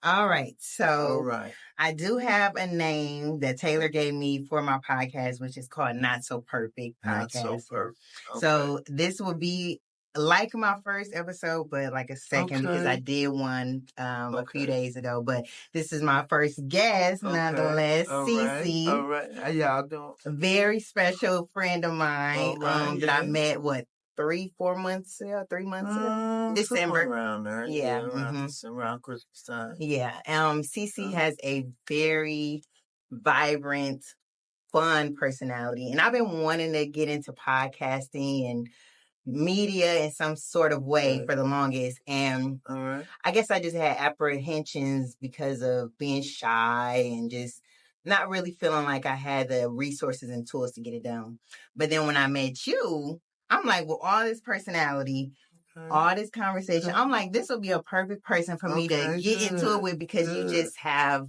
All right. All So right. I do have a name that Taylor gave me for my podcast, which is called Not So Perfect Not so Podcast. perfect. Okay. So this will be like my first episode, but like a second because I Okay. did one a few Okay. days ago. But this is my first guest, Okay. nonetheless. All right. Cece, All right. How y'all doing? a very special friend of mine All right. that I Yeah. met, what, 3 months ago? Somewhere December. around there. Yeah. Around around Christmas time. Yeah. Cece has a very vibrant, fun personality. And I've been wanting to get into podcasting and media in some sort of way Okay. for the longest. And All right. I guess I just had apprehensions because of being shy and just not really feeling like I had the resources and tools to get it done. But then when I met you, I'm like, well, all this personality, Okay. all this conversation, Okay. I'm like, this will be a perfect person for me to Okay, get into it good. with because you Good. just have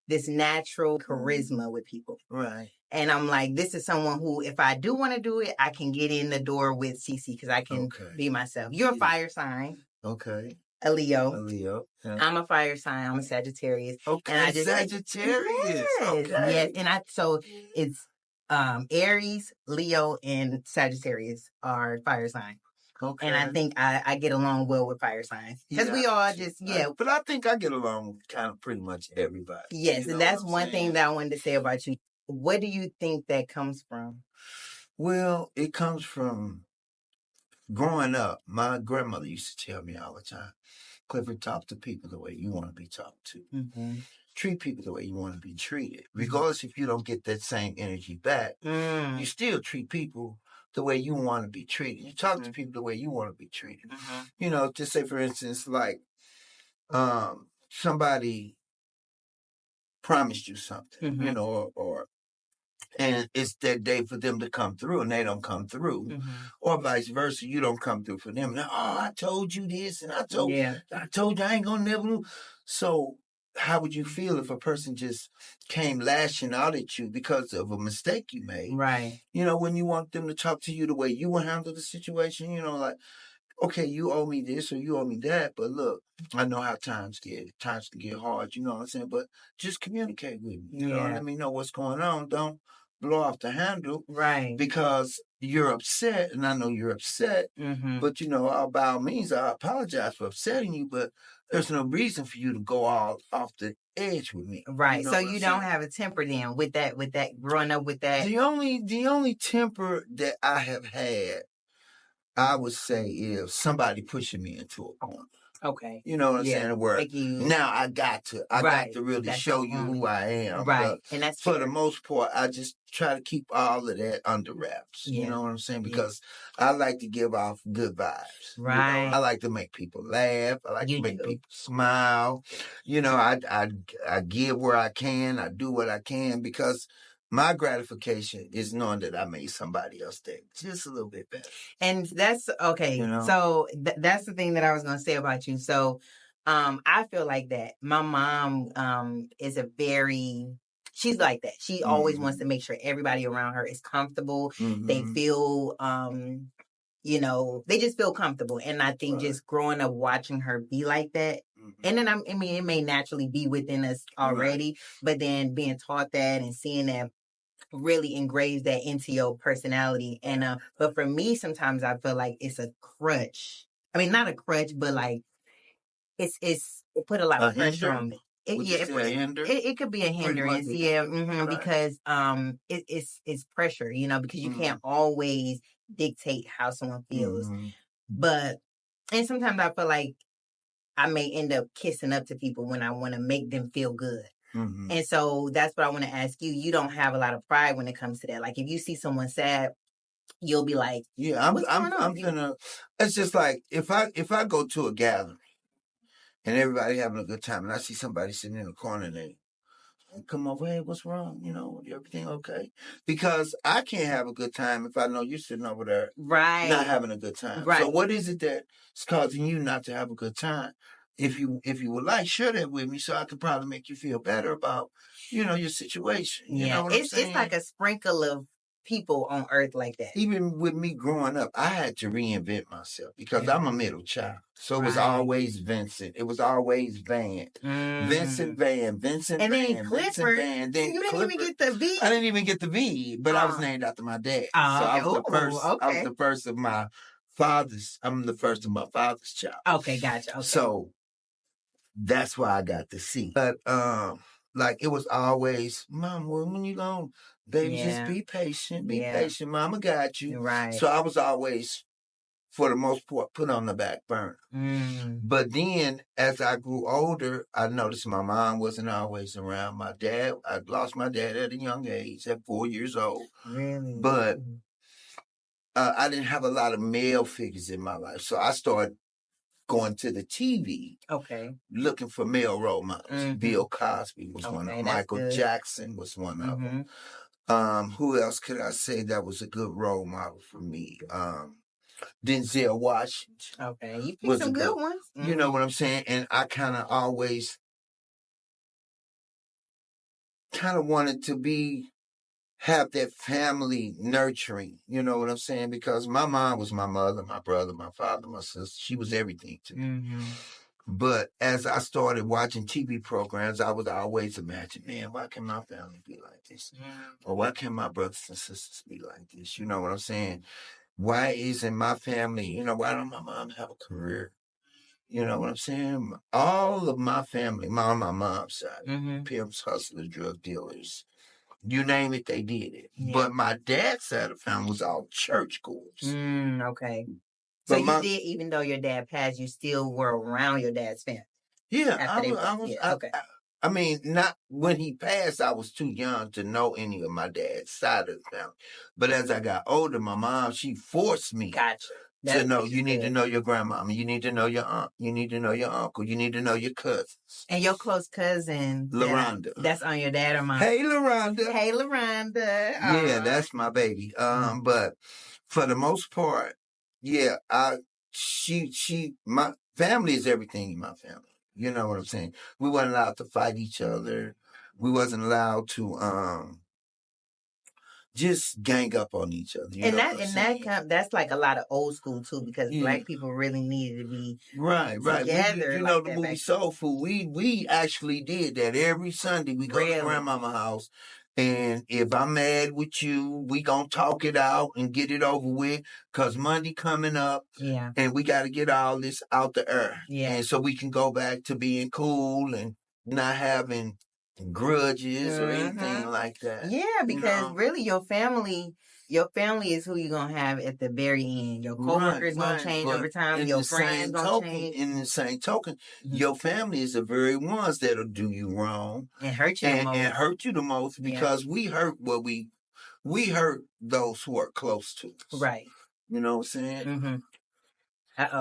this natural charisma with people. Right. And I'm like, this is someone who, if I do want to do it, I can get in the door with Cece because I can Okay. be myself. You're a fire sign, Okay. a Leo. A Leo. Yeah. I'm a fire sign. I'm a Sagittarius. Okay. And I just Sagittarius. Okay. yes. And so it's Aries, Leo, and Sagittarius are fire signs. Okay. And I think I get along well with fire signs because we all just But I think I get along with kind of pretty much everybody. yes, and that's one thing that I wanted to say about you. What do you think that comes from? Well, it comes from growing up. My grandmother used to tell me all the time, Clifford, talk to people the way you want to be talked to. Mm-hmm. Treat people the way you want to be treated. Regardless if you don't get that same energy back, you still treat people the way you want to be treated. You talk to people the way you want to be treated. You know, just say for instance, like somebody promised you something, you know, or and it's that day for them to come through and they don't come through, or vice versa, you don't come through for them. Now, oh, I told you this, and I told you I ain't gonna never do. So how would you feel if a person just came lashing out at you because of a mistake you made? Right. You know, when you want them to talk to you the way you would handle the situation, you know, like, okay, you owe me this or you owe me that, but look, I know how times can get hard, you know what I'm saying? But just communicate with me. You know, let me know what's going on. Don't blow off the handle. Right. Because you're upset, and I know you're upset, but you know, by all means, I apologize for upsetting you, but there's no reason for you to go all off the edge with me. Right. You know so you don't have a temper then with that growing up with that. The only temper that I have had, I would say, is somebody pushing me into a corner. Okay. You know what I'm saying? Where now I got to really show you who I am. Right. But and that's for the most part, I just try to keep all of that under wraps. You know what I'm saying? Because I like to give off good vibes. Right. You know? I like to make people laugh. I like to make people smile. You know, I give where I can. I do what I can because my gratification is knowing that I made somebody else day just a little bit better. And that's okay. You know? So that's the thing that I was going to say about you. So I feel like that. My mom is she's like that. She always wants to make sure everybody around her is comfortable. They feel you know, they just feel comfortable. And I think just growing up watching her be like that. And then I mean, it may naturally be within us already, but then being taught that and seeing that really engraves that into your personality. And but for me, sometimes I feel like it's a crutch. I mean, not a crutch, but like it put a lot of pressure on me. It could be a hindrance, because it's pressure, you know, because you can't always dictate how someone feels. But and sometimes I feel like I may end up kissing up to people when I want to make them feel good. And so that's what I want to ask you. You don't have a lot of pride when it comes to that. Like if you see someone sad, you'll be like, I'm gonna. It's just like if I go to a gathering and everybody having a good time, and I see somebody sitting in the corner and they come over, hey, what's wrong? You know, everything okay? Because I can't have a good time if I know you're sitting over there not having a good time. So what is it that's causing you not to have a good time? If you would like, share that with me so I could probably make you feel better about, you know, your situation. You know what I'm saying? It's like a sprinkle of people on earth like that. Even with me growing up, I had to reinvent myself because I'm a middle child. So it was always Vincent. It was always Van. Vincent Van, Vincent and Van, then Clifford, Vincent Van. Then you didn't Clifford, even get the V. I didn't even get the V, but I was named after my dad. So I was the first. Okay. I was the first of my father's. I'm the first of my father's child. Okay, gotcha. Okay. So that's why I got the C. But like it was always, Mom, when you going? Baby, just be patient. Be patient. Mama got you. Right. So I was always, for the most part, put on the back burner. But then as I grew older, I noticed my mom wasn't always around. My dad, I lost my dad at a young age, at 4 years old. Really? But I didn't have a lot of male figures in my life. So I started going to the TV, looking for male role models. Bill Cosby was one of them. Michael Jackson was one of them. Who else could I say that was a good role model for me? Denzel Washington. Okay, you picked some good ones. You know what I'm saying? And I kind of always wanted to have that family nurturing, you know what I'm saying? Because my mom was my mother, my brother, my father, my sister. She was everything to me. But as I started watching TV programs, I would always imagine, man, why can my family be like this? Or why can my brothers and sisters be like this? You know what I'm saying? Why isn't my family, why don't my mom have a career? You know what I'm saying? All of my family, on my mom's side, pimps, hustlers, drug dealers, you name it, they did it. Yeah. But my dad's side of the family was all churchgoers. Okay. So you did, even though your dad passed, you still were around your dad's family. Yeah, I mean, not when he passed, I was too young to know any of my dad's side of the family. But as I got older, my mom, she forced me to know. You need to know your grandmama. You need to know your aunt. You need to know your uncle. You need to know your cousins. And your close cousin, LaRonda. That's on your dad or mom? Hey, LaRonda. Hey, LaRonda. Yeah, that's my baby. But for the most part, yeah, my family is everything in my family. You know what I'm saying? We weren't allowed to fight each other. We wasn't allowed to just gang up on each other. That's like a lot of old school too, because Black people really needed to be together. You know the movie Soul Food. We actually did that every Sunday. We go to grandmama's house, and if I'm mad with you, we gonna talk it out and get it over with. Cause Monday coming up, and we got to get all this out the air, and so we can go back to being cool and not having grudges or anything like that. Yeah, because really your family is who you're gonna have at the very end. Your coworkers gonna change over time. Your friends gonna change. In the same token, your family is the very ones that'll do you wrong and hurt you and hurt you the most because we hurt we hurt those who are close to us. Right. You know what I'm saying?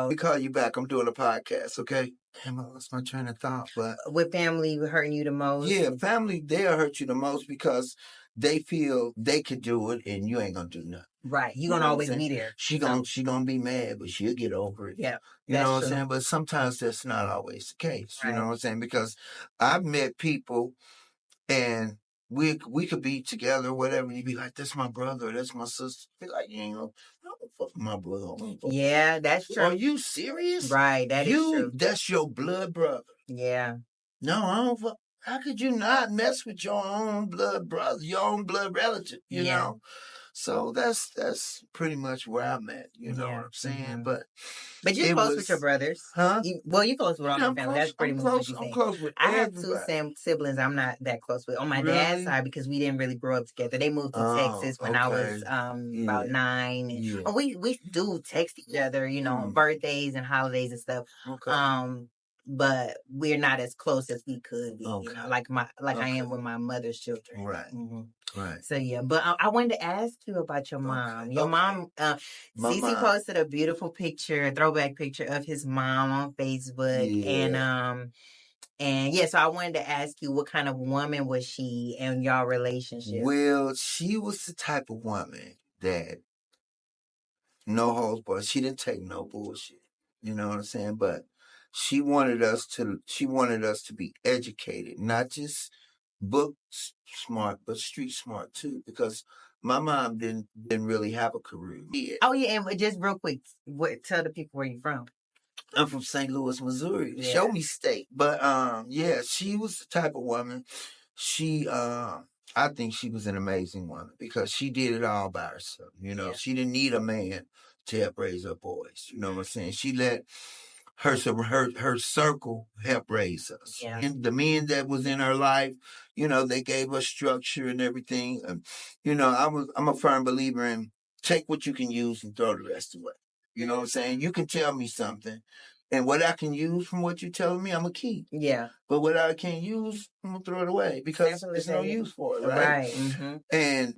We call you back. I'm doing a podcast, okay? I lost my train of thought, but with family hurting you the most. Yeah, family, they'll hurt you the most because they feel they could do it and you ain't gonna do nothing. Right. You're gonna always be there. She gonna be mad, but she'll get over it. Yeah. You know what I'm saying? But sometimes that's not always the case. Right. You know what I'm saying? Because I've met people and we could be together or whatever, and you'd be like, that's my brother, that's my sister. Be like, you ain't gonna fuck my brother. Yeah, that's true. Are you serious? Right, that is true. That's your blood brother. Yeah. No, I don't fuck. How could you not mess with your own blood brother, your own blood relative, you know? So that's pretty much where I'm at, you know what I'm saying? But you're close with your brothers. Huh? You're close with all your family. That's pretty much what you I'm close with I have everybody. two siblings I'm not that close with. On my dad's side, because we didn't really grow up together. They moved to Texas when I was about 9. And we do text each other, on birthdays and holidays and stuff. Okay. But we're not as close as we could be, like I am with my mother's children. Right. Right. So but I wanted to ask you about your mom. Your mom, Cece posted a beautiful picture, a throwback picture of his mom on Facebook, and so I wanted to ask you, what kind of woman was she and y'all relationship? Well, she was the type of woman that no holds barred. She didn't take no bullshit. You know what I'm saying? But she wanted us to be educated, not just book smart, but street smart too. Because my mom didn't really have a career. Yeah. Oh yeah, and just real quick, tell the people where you from. I'm from St. Louis, Missouri. Yeah. Show me state. But yeah, she was the type of woman. She I think she was an amazing woman because she did it all by herself. You know, she didn't need a man to help raise her boys. You know what I'm saying? She let her circle help raise us. Yeah. And the men that was in her life, you know, they gave us structure and everything. You know, I'm a firm believer in take what you can use and throw the rest away. You know what I'm saying? You can tell me something, and what I can use from what you're telling me, I'm going to keep. Yeah. But what I can't use, I'm going to throw it away because there's no use for it, right? Right. Mm-hmm. And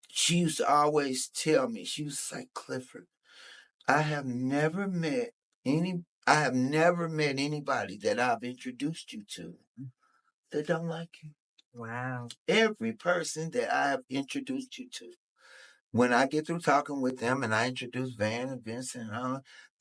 she used to always tell me, she was like, Clifford, I have never met anybody that I've introduced you to that don't like you. Wow. Every person that I have introduced you to, when I get through talking with them and I introduce Van and Vincent,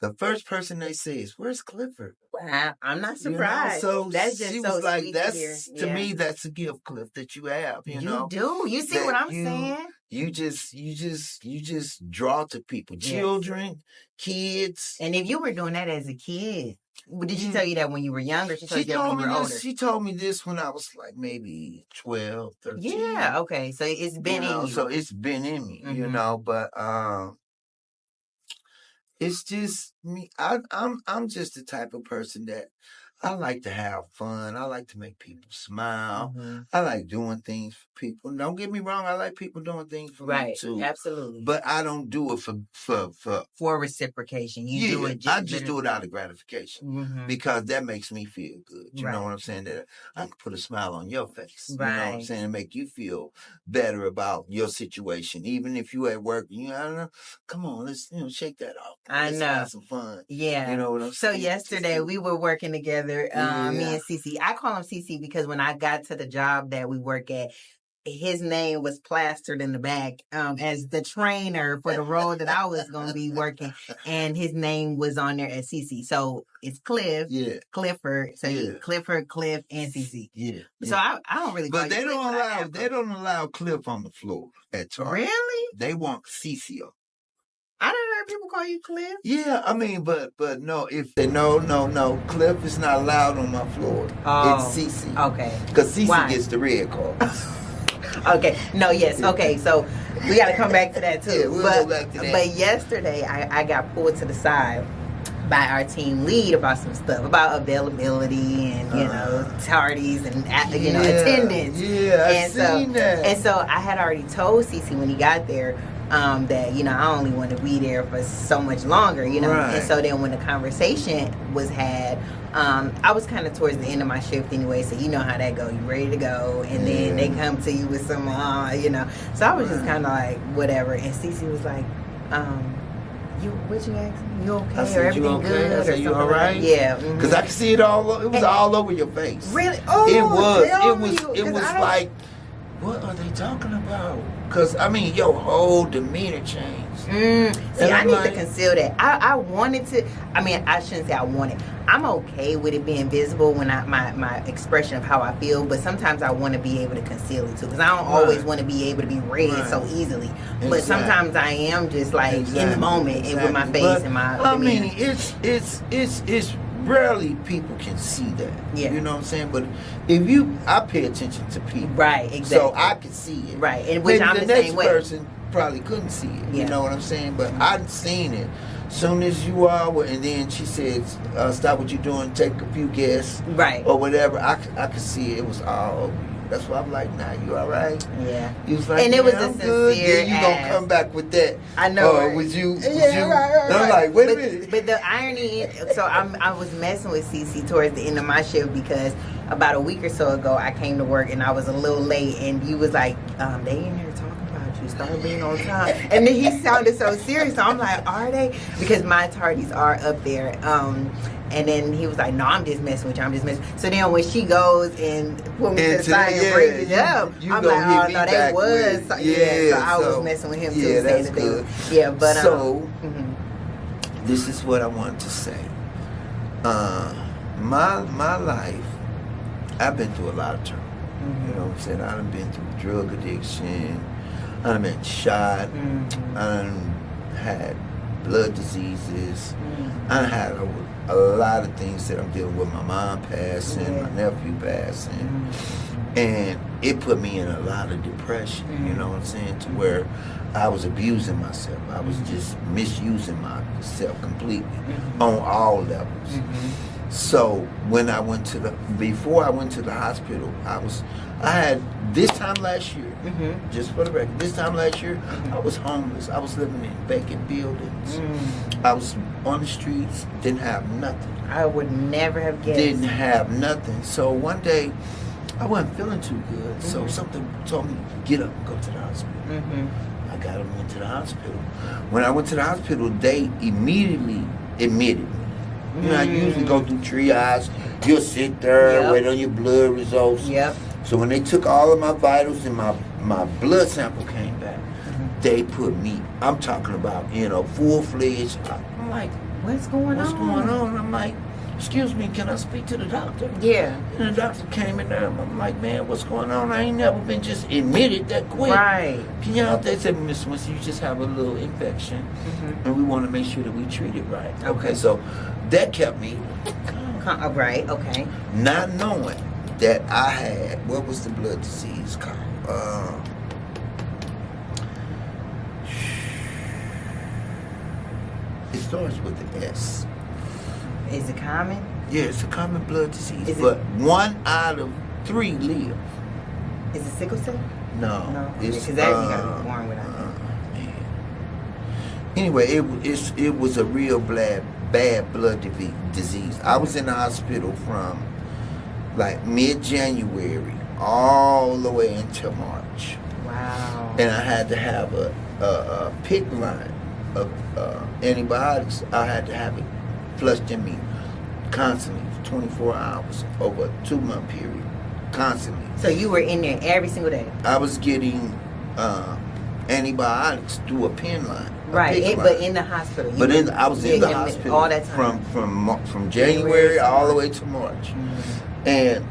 the first person they say is, "Where's Clifford?" Wow, I'm not surprised. You know? So that's just she was so like, sweet "That's to me, that's a gift, Cliff, that you have. You know, do you see what I'm saying? You just draw to people, children, kids. And if you were doing that as a kid, did she tell you that when you were younger? She told you that when you were older? She told me this when I was like maybe 12, 13. Yeah, okay. So it's been in you. So it's been in me, you know, but it's just me. I'm just the type of person that I like to have fun. I like to make people smile. I like doing things for people. Don't get me wrong. I like people doing things for me too. Absolutely. But I don't do it for reciprocation. You do it. I just do it out of gratification because that makes me feel good. You know what I'm saying? That I can put a smile on your face. You know what I'm saying? And make you feel better about your situation, even if you at work. You know, come on, let's shake that off. Let's have some fun. Yeah. You know what I'm saying? So yesterday we were working together. Me and Cece. I call him Cece because when I got to the job that we work at, his name was plastered in the back as the trainer for the role that I was going to be working, and his name was on there as Cece. So it's Cliff, Clifford. So Clifford, Cliff, and Cece. Yeah. So I don't really. But they don't allow Cliff on the floor at Target. Really? They want Cece. I done heard people call you Cliff. Yeah, I mean, but no, if they no, Cliff is not allowed on my floor. Oh, it's Cece. Okay. Because Cece gets the red cards. Okay. No, yes. Okay, so we got to come back to that too. Yeah, we'll go back to that. But yesterday, I got pulled to the side by our team lead about some stuff about availability and tardies and attendance. Yeah, I seen that. And so I had already told Cece when he got there that I only want to be there for so much longer, Right. And so then when the conversation was had, I was kind of towards the end of my shift anyway, so you know how that go. You ready to go, and then they come to you with some, So I was just kind of like whatever. And Cece was like, what you asked me? You okay? I said, everything you okay? Good? I said, you all right? Like, yeah. Because I could see it all. It was all over your face. Really? Oh, it was. It was like, what are they talking about? Because, I mean, your whole demeanor changed. See, I need to conceal that. I wanted to. I mean, I shouldn't say I wanted. I'm okay with it being visible when my expression of how I feel, but sometimes I want to be able to conceal it too. Because I don't always want to be able to be read so easily. Exactly. But sometimes I am just like in the moment and with my face and my demeanor. I mean, it's rarely people can see that. Yeah. You know what I'm saying? But I pay attention to people. Right, exactly. So I can see it. Right. And which I'm the same way. The next person probably couldn't see it. Yeah. You know what I'm saying? But I've seen it. Soon as you are, and then she said, stop what you're doing, take a few guests. Right. Or whatever. I could see it was all over you. That's why I'm like, nah, you all right? Yeah. You was like, and it was a sincere then you gonna come back with that. I know. Right? Was you? Right. I'm like, wait a minute. But the irony, so I was messing with Cece towards the end of my shift because about a week or so ago, I came to work and I was a little late, and you was like, they in here talking about you. Start being on time. And then he sounded so serious. So I'm like, are they? Because my tardies are up there. And then he was like, no, I'm just messing with you. I'm just messing. So then when she goes and put me to the side and brings it up, I'm like, oh, no, they was. So I was messing with him too. Yeah, that's good. Yeah, but. So, this is what I wanted to say. My life, I've been through a lot of turmoil. You know what I'm saying? I've been through drug addiction. I done been shot. I done had blood diseases. I done had a lot of things that I'm dealing with. My mom passing, my nephew passing. And it put me in a lot of depression, you know what I'm saying, to where I was abusing myself. I was just misusing myself completely on all levels. So when I went to before I went to the hospital, I had, this time last year, just for the record, this time last year, I was homeless. I was living in vacant buildings. I was on the streets, didn't have nothing. I would never have guessed. Didn't have nothing. So one day, I wasn't feeling too good, so something told me, get up and go to the hospital. I got up and went to the hospital. When I went to the hospital, they immediately admitted me. You know, I usually go through triage. You'll sit there, wait on your blood results. So when they took all of my vitals and my blood sample came back, they put me, I'm talking about, you know, full-fledged. I'm like, what's going on? I'm like, excuse me, can I speak to the doctor? Yeah. And the doctor came in there, and I'm like, man, what's going on? I ain't never been just admitted that quick. Right. You know, they said, Miss Winston, you just have a little infection, and we want to make sure that we treat it right. Okay, so that kept me right, okay. not knowing that I had, what was the blood disease called? It starts with the S. Is it common? Yeah, it's a common blood disease, but 1 out of 3 live. Is it sickle cell? No. Because that you got to be born without that. Anyway, it was a real bad blood disease. I was in the hospital from like mid-January all the way until March. Wow. And I had to have a PIC line of antibiotics. I had to have it flushed in me constantly for 24 hours over a 2-month period, constantly. So you were in there every single day? I was getting antibiotics through a pen line. Right, but in the hospital. I was in the hospital all that time. From January all the way to March. And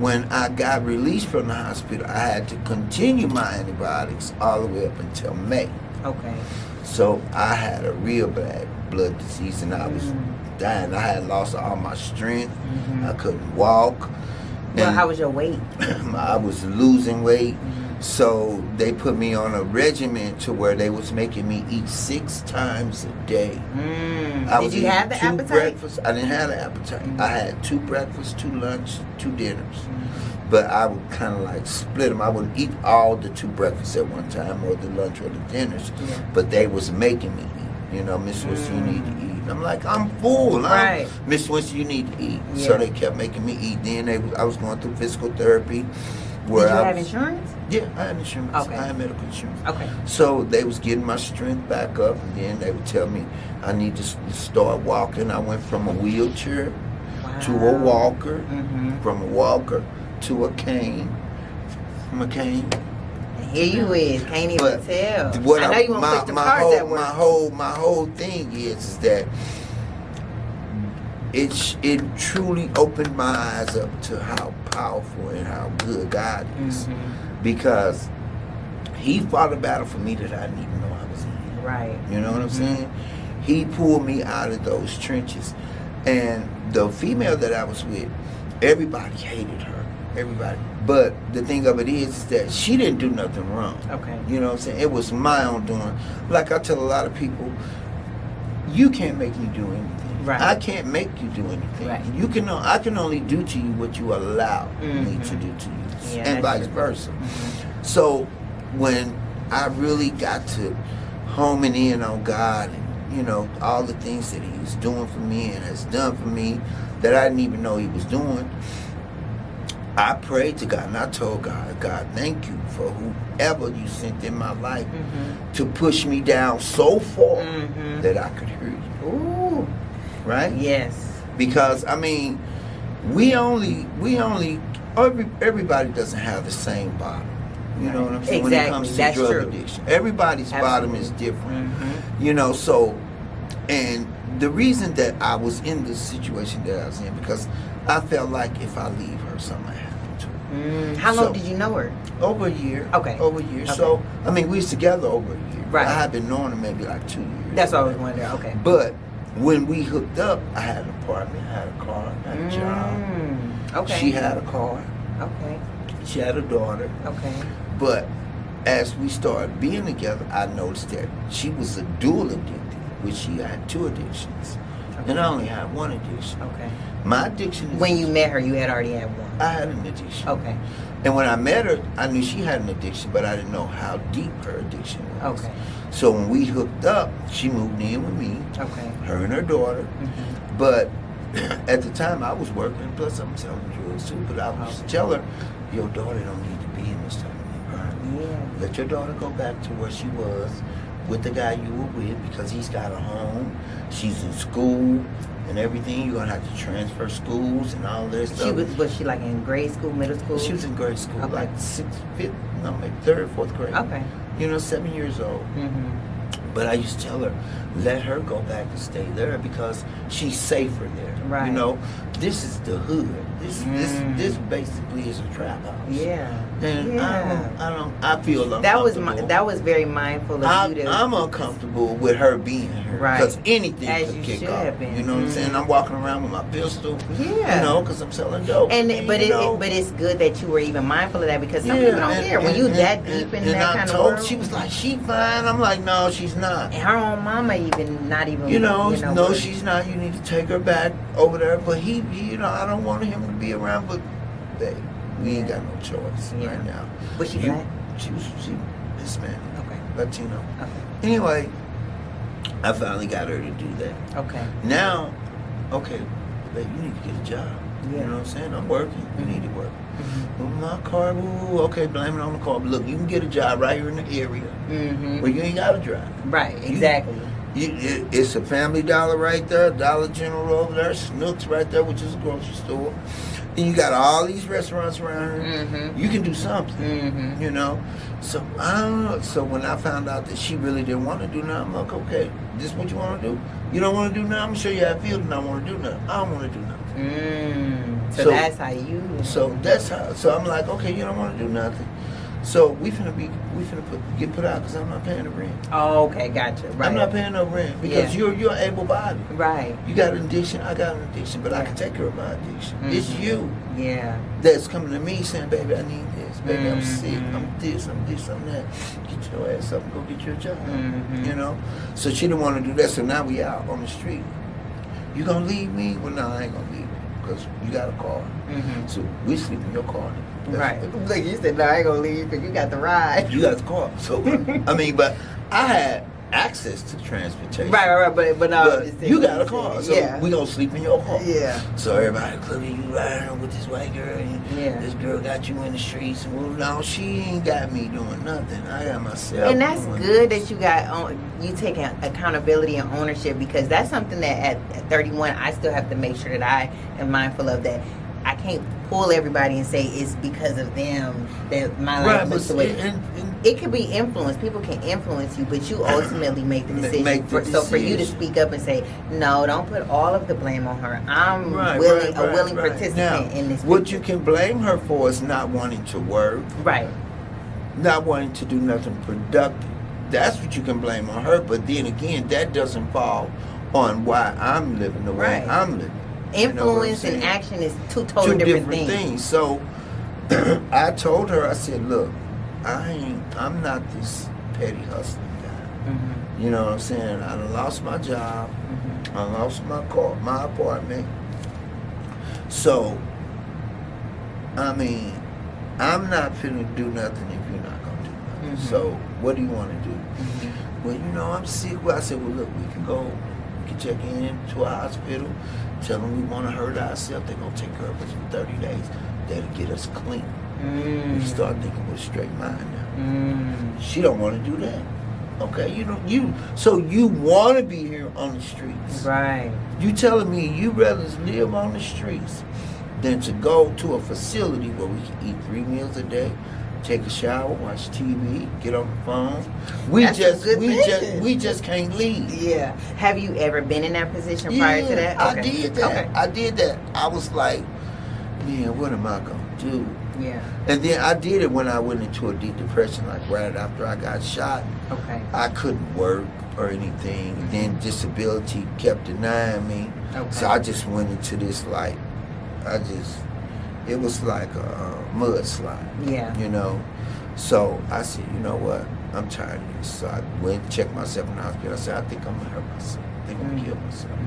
when I got released from the hospital, I had to continue my antibiotics all the way up until May. Okay. So I had a real bad blood disease, and I was dying. I had lost all my strength. I couldn't walk. Well, how was your weight? I was losing weight. So they put me on a regimen to where they was making me eat 6 times a day. Did you have the appetite? Breakfasts. I didn't have the appetite. I had 2 breakfasts, 2 lunch, 2 dinners. But I would kind of like split them. I wouldn't eat all the 2 breakfasts at one time, or the lunch or the dinners. But they was making me eat. You know, Miss Winston, you need to eat. I'm like, I'm full. Right. Miss Winston, you need to eat. So they kept making me eat. Then I was going through physical therapy. Did you have insurance? Yeah, I had insurance. Okay. I had medical insurance. Okay. So they was getting my strength back up, and then they would tell me I need to start walking. I went from a wheelchair to a walker, from a walker to a cane, from a cane. Here you is, can't even tell. What I know you want to push the cards at work. My whole thing is that it truly opened my eyes up to how powerful and how good God is, because He fought a battle for me that I didn't even know I was in. Right. You know what I'm saying? He pulled me out of those trenches, and the female that I was with, everybody hated her. Everybody. But the thing of it is that she didn't do nothing wrong. Okay. You know what I'm saying? It was my own doing. Like I tell a lot of people, you can't make me do anything. Right. I can't make you do anything. Right. I can only do to you what you allow me to do to you, and vice versa. So when I really got to homing in on God, and you know all the things that He was doing for me and has done for me that I didn't even know He was doing, I prayed to God and I told God, God, thank you for whoever you sent in my life to push me down so far that I could hear you. Ooh. Right? Yes. Because I mean, everybody doesn't have the same bottom. You know what I'm saying? Exactly. When it comes to That's drug true. addiction, everybody's bottom is different. You know, so, and the reason that I was in the situation that I was in, because I felt like if I leave her, something might happen to her. How long did you know her? Over a year. Okay. Over a year. Okay. So, I mean, we was together over a year. Right. I had been knowing her maybe like 2 years. That's what I was wondering. Okay. But when we hooked up, I had an apartment, I had a car, I had a job. Okay. She had a car. Okay. She had a daughter. Okay. But as we started being together, I noticed that she was a dual addicted, which she had 2 addictions. Okay. And I only had 1 addiction. Okay. My addiction is... When you met her, you had already had 1. I had an addiction. Okay. And when I met her, I knew she had an addiction, but I didn't know how deep her addiction was. Okay. So when we hooked up, she moved in with me. Okay. Her and her daughter. But at the time, I was working, plus I'm selling drugs too. But I was tell her, your daughter don't need to be in this type of environment. Yeah. Let your daughter go back to where she was with the guy you were with, because he's got a home. She's in school and everything. You're gonna have to transfer schools and all this stuff. Was she like in grade school, middle school? She was in grade school, Okay. like 6th, 5th, no, maybe 3rd or 4th grade. Okay. 7 years old. But I used to tell her, let her go back and stay there because she's safer there. Right. This is the hood. This basically is a trap house. Yeah. And I feel uncomfortable. That was very mindful of you. I'm uncomfortable with her being here. Right. Because anything As could you kick should off. have been. You know what I'm saying? I'm walking around with my pistol. Yeah. Because I'm selling dope. But it's good that you were even mindful of that, because some people don't care. When you that deep in that kind of world. She was like, she fine. I'm like, no, she's not. And her own mama not even. No, she's not. You need to take her back over there. But he I don't want him to be around. But babe, we ain't got no choice right now. Was she black? She Hispanic. Okay. Latino. Okay. Anyway, I finally got her to do that. Okay. Now, okay, babe, you need to get a job. Yeah. You know what I'm saying? I'm working. You need to work. My car, okay, blame it on the car. But look, you can get a job right here in the area where you ain't got to drive. Right, exactly. It's a Family Dollar right there, Dollar General over there, Snooks right there, which is a grocery store. And you got all these restaurants around here. You can do something, So I don't know. So when I found out that she really didn't want to do nothing, I'm like, okay, this is what you want to do? You don't want to do nothing? I'm going to show you how I feel and I want to do nothing. I don't want to do nothing. So that's how you. So that's how. So I'm like, okay, you don't want to do nothing. So we finna get put out because I'm not paying the rent. Oh, okay, gotcha. Right. I'm not paying no rent because you're able-bodied. Right. You got an addiction. I got an addiction, but I can take care of my addiction. It's you. Yeah. That's coming to me saying, baby, I need this. Baby, I'm sick. I'm this. I'm that. Get your ass up and go get your job. So she didn't want to do that. So now we out on the street. You gonna leave me? Well, no, I ain't gonna leave you because you got a car. So we sleep in your car. Right. Like you said, no, I ain't gonna leave because you got the ride. You got the car. So but I had access to transportation. Right. But you got a car, so we gonna sleep in your car. Yeah. So everybody, Clifford, you riding with this white girl, and this girl got you in the streets. Well, no, she ain't got me doing nothing. I got myself. And that's good that you taking accountability and ownership, because that's something that at 31 I still have to make sure that I am mindful of that. I can't pull everybody and say it's because of them that my life looks the way. It could be influence. People can influence you, but you ultimately make the decision. So for you to speak up and say, no, don't put all of the blame on her. I'm a willing participant now, in this. What you can blame her for is not wanting to work. Right. Not wanting to do nothing productive. That's what you can blame on her. But then again, that doesn't fall on why I'm living the way I'm living. Influence and action is two totally different things. So I told her, I said, look, I'm not this petty hustling guy. You know what I'm saying? I done lost my job. I lost my car, my apartment. So, I mean, I'm not finna do nothing if you're not gonna do nothing. So, what do you want to do? Well, I'm sick. Well, I said, well, look, we can go. We can check in to a hospital. Tell them we want to hurt ourselves. They're going to take care of us for 30 days. That'll get us clean. We start thinking with a straight mind now. She don't want to do that. Okay? So you want to be here on the streets. Right. You telling me you rather live on the streets than to go to a facility where we can eat 3 meals a day, take a shower, watch TV, get on the phone. We just can't leave. Yeah. Have you ever been in that position prior to that? Okay. I did that. I did that. I was like, man, what am I gonna do? Yeah. And then I did it when I went into a deep depression, like right after I got shot. Okay. I couldn't work or anything. And then disability kept denying me. Okay. So I just went into this like, it was like a mudslide. Yeah. You know? So I said, you know what? I'm tired of this. So I went and checked myself in the hospital. I said, I think I'm gonna hurt myself. I think I'm gonna kill myself.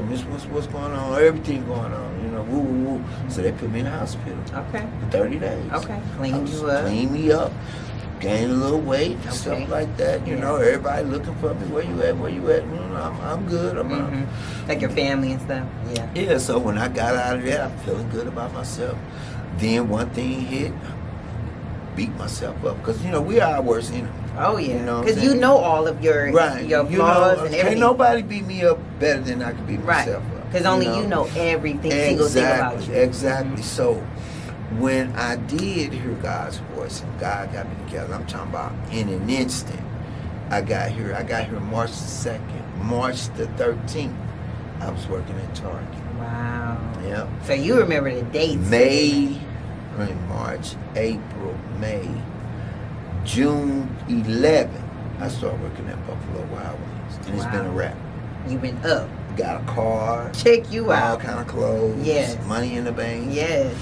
This what's going on, everything going on, you know, woo, woo, woo. So they put me in the hospital. Okay. For 30 days. Okay. Cleaned you up. Cleaned me up, gained a little weight, and stuff like that. You know, everybody looking for me. Where you at? You know, I'm good. Like your family and stuff. Yeah. Yeah. So when I got out of there, I'm feeling good about myself. Then one thing hit, beat myself up because you know we are our worst enemy. Oh yeah, because you know all of your flaws and everything. Can't nobody beat me up better than I can beat myself up. Because only you know everything single thing about you. Exactly. So when I did hear God's voice and God got me together, I'm talking about in an instant. I got here March the 2nd. March the 13th, I was working at Target. Wow. Yeah. So you remember the dates. March, April, May, June 11th, I started working at Buffalo Wild Wings. And it's been a wrap. You've been up. Got a car. Check you out. All kind of clothes. Yes. Money in the bank. Yes.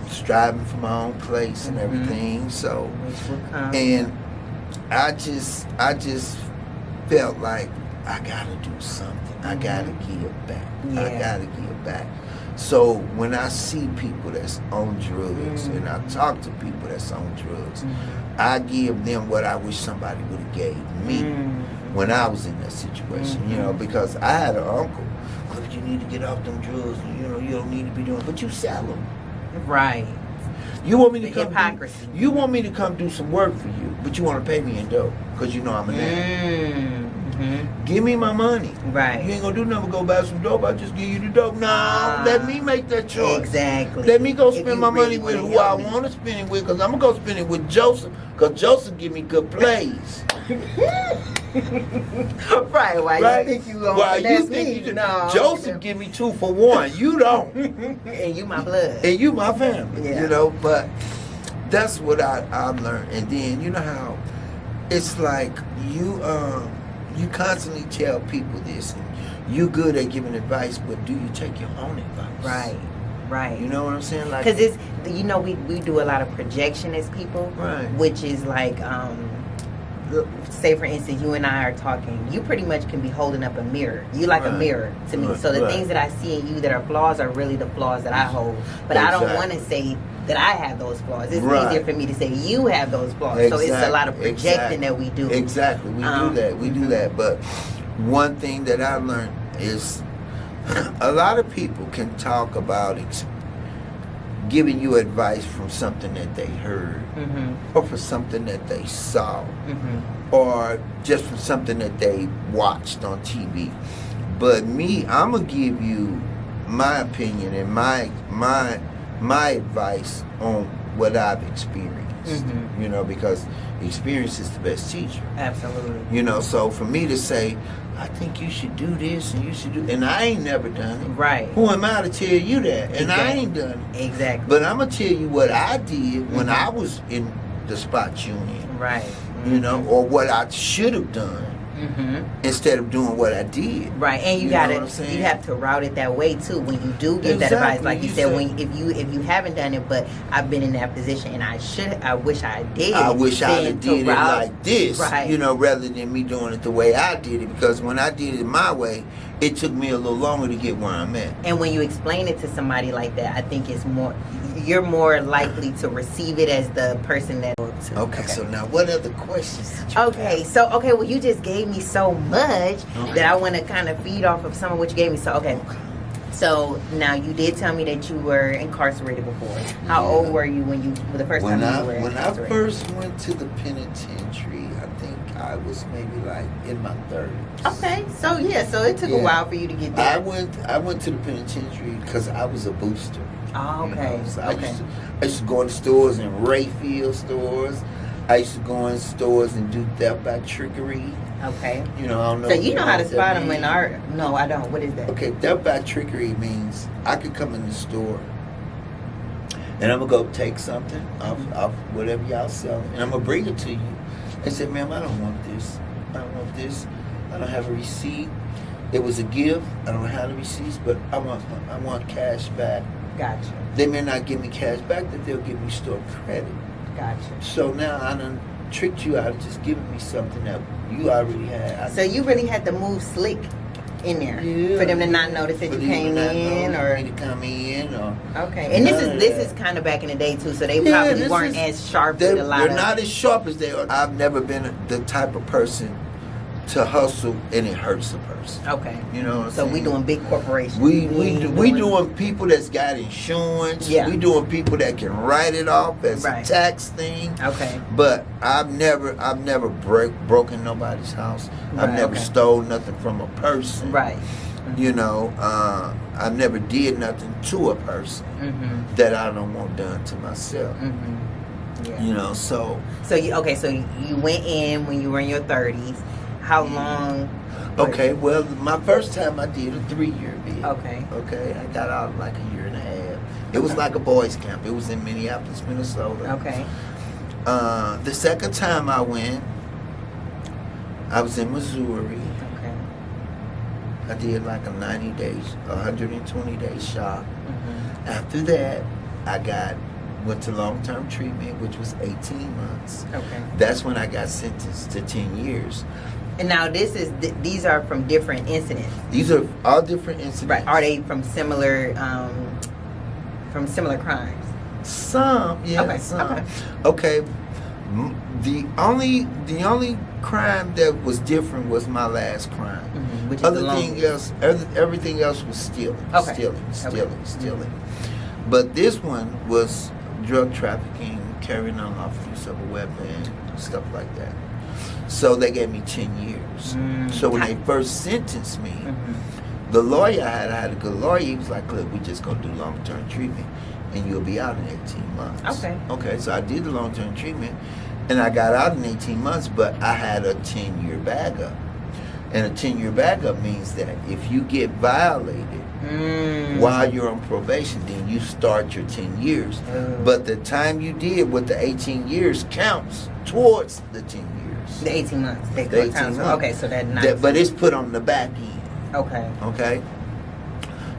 Striving for my own place and everything. So, and I just felt like I gotta do something. I gotta give back. Yeah. I gotta give back. So when I see people that's on drugs and I talk to people that's on drugs, I give them what I wish somebody would have gave me when I was in that situation, you know, because I had an uncle. Clifford, you need to get off them drugs. You know, you don't need to be doing, but you sell them. Right. You want me to come? Hypocrisy. You want me to come do some work for you, but you want to pay me in dope because you know I'm a man. Give me my money. Right. You ain't gonna do nothing but go buy some dope. I'll just give you the dope. No, let me make that choice. Exactly. Let me go spend my money with who I want to spend it with, because I'm gonna go spend it with Joseph, because Joseph give me good plays. Right. Why you think you gonna? Why you think you? No. Joseph give me 2 for 1. You don't. And you my blood. And you my family. Yeah. You know, but that's what I learned. And then you know how it's like you constantly tell people this, and you good at giving advice, but do you take your own advice? Right. You know what I'm saying? Like, because it's, you know, we do a lot of projection as people, right? Which is like, say for instance, you and I are talking. You pretty much can be holding up a mirror. You like a mirror to me. So the things that I see in you that are flaws are really the flaws that I hold. But I don't want to say that I have those flaws. It's easier for me to say you have those flaws. So it's a lot of projecting that we do. Exactly. We do that. We do that. But one thing that I learned is a lot of people can talk about giving you advice from something that they heard or from something that they saw or just from something that they watched on TV. But me, I'm going to give you my opinion and my advice on what I've experienced, you know, because experience is the best teacher. Absolutely. You know, so for me to say, I think you should do this and you should do, and I ain't never done it. Right. Who am I to tell you that? And I ain't done it. Exactly. But I'm going to tell you what I did when I was in the spot you in. Right. You know, or what I should have done. Instead of doing what I did. Right, and you have to route it that way too when you do give that advice. Like you said, if you haven't done it, but I've been in that position and I wish I did. I wish I had did it like this, right. You know, rather than me doing it the way I did it. Because when I did it my way, it took me a little longer to get where I'm at. And when you explain it to somebody like that, I think you're more likely to receive it as the person that. Okay, so now what other questions did you have? Well, you just gave me so much that I want to kind of feed off of some of what you gave me. So, So now you did tell me that you were incarcerated before. How old were you when the first time you were incarcerated? When I first went to the penitentiary, I think I was maybe like in my 30s. Okay, so it took a while for you to get there. I went to the penitentiary because I was a booster. Oh, okay. You know? So I used to go into stores and Rayfield stores. I used to go in stores and do theft by trickery. Okay. You know, I don't know. So you know how to spot them in our... No, I don't. What is that? Okay, theft by trickery means I could come in the store and I'm gonna go take something off whatever y'all selling, and I'm gonna bring it to you. They said, "Ma'am, I don't want this. I don't want this. I don't have a receipt. It was a gift. I don't have the receipts, but I want cash back." Gotcha. They may not give me cash back, but they'll give me store credit. Gotcha. So now I done tricked you out of just giving me something that you already had. So you really had to move slick in there for them to not notice that you came in, or me to come in, or okay. And this is kind of back in the day too, so they probably weren't as sharp as a lot They're of. not as sharp as they are. I've never been the type of person to hustle and it hurts a person. Okay. You know what I'm so saying? we doing big corporations. We doing people that's got insurance. Yeah. We doing people that can write it off as a tax thing. Okay. But I've never broken nobody's house. I've never stole nothing from a person. Right. You know, I never did nothing to a person that I don't want done to myself. Yeah. You know, so you went in when you were in your 30s. How long? Okay, well, my first time I did a 3-year bid. Okay. I got out in like a year and a half. It was like a boys' camp. It was in Minneapolis, Minnesota. Okay. The second time I went, I was in Missouri. Okay. I did like a 120-day shop. After that, I went to long-term treatment, which was 18 months. Okay. That's when I got sentenced to 10 years. And now these are from different incidents. These are all different incidents. Right. Are they from similar crimes? Some, yeah. Okay. Some. Okay. The only crime that was different was my last crime. Which is everything else was stealing. Okay. Stealing. But this one was drug trafficking, carrying unlawful use of a weapon, stuff like that. So they gave me 10 years. So when they first sentenced me, the lawyer I had a good lawyer. He was like, "Look, we just gonna do long-term treatment, and you'll be out in 18 months." Okay. So I did the long-term treatment, and I got out in 18 months. But I had a 10-year backup, and a 10-year backup means that if you get violated while you're on probation, then you start your 10 years. But the time you did with the 18 years counts towards the 10 years. The 18 months. The 18 months. Okay, so but it's put on the back end. Okay.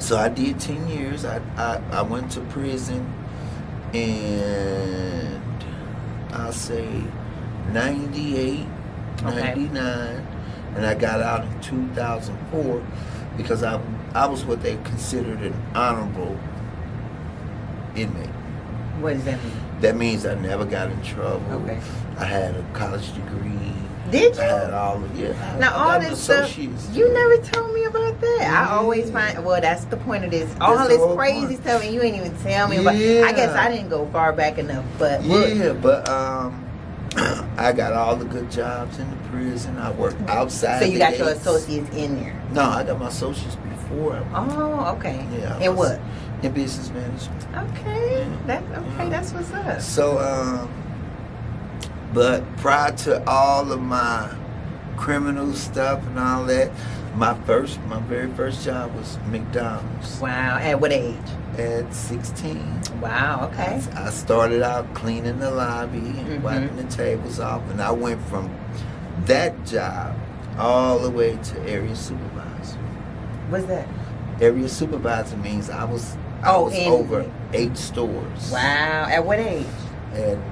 So I did 10 years. I went to prison in, I'll say, 98, 99. And I got out in 2004 because I was what they considered an honorable inmate. What does that mean? That means I never got in trouble. Okay. I had a college degree. Did you? I had all this stuff, you never told me about that. I always find, that's the point of this. All this crazy stuff, and you ain't even tell me about. I guess I didn't go far back enough, but I got all the good jobs in the prison. I worked outside. So you got your associates in there? No, I got my associates before. Okay. Yeah. In what? In business management. Okay. That's what's up. So, but prior to all of my criminal stuff and all that, my very first job was McDonald's. Wow. At what age? At 16. Wow. Okay. I started out cleaning the lobby and wiping the tables off, and I went from that job all the way to area supervisor. What's that? Area supervisor means I was over 8 stores. Wow. At what age? And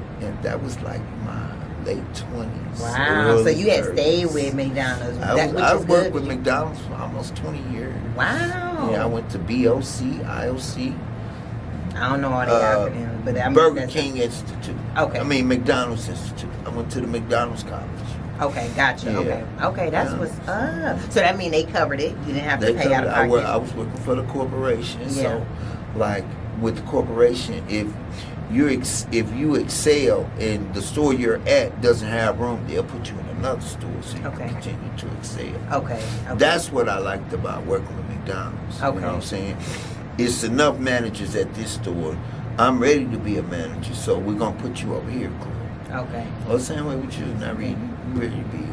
that was like my late 20s. Wow. So you had stayed with McDonald's. I worked with McDonald's for almost 20 years. Wow. Yeah, I went to BOC, IOC. I don't know all the acronyms, but Burger King Institute. Okay. I mean McDonald's Institute. I went to the McDonald's College. Okay, gotcha. Yeah. Okay, that's what's up. So that means they covered it. You didn't have to pay out of pocket. I was working for the corporation, Yeah. so like with the corporation, if you excel and the store you're at doesn't have room, they'll put you in another store so you can continue to excel. Okay. That's what I liked about working with McDonald's. Okay. You know what I'm saying? It's enough managers at this store. I'm ready to be a manager, so we're gonna put you over here, Clifford. Okay. Well, the same way with you, not ready to be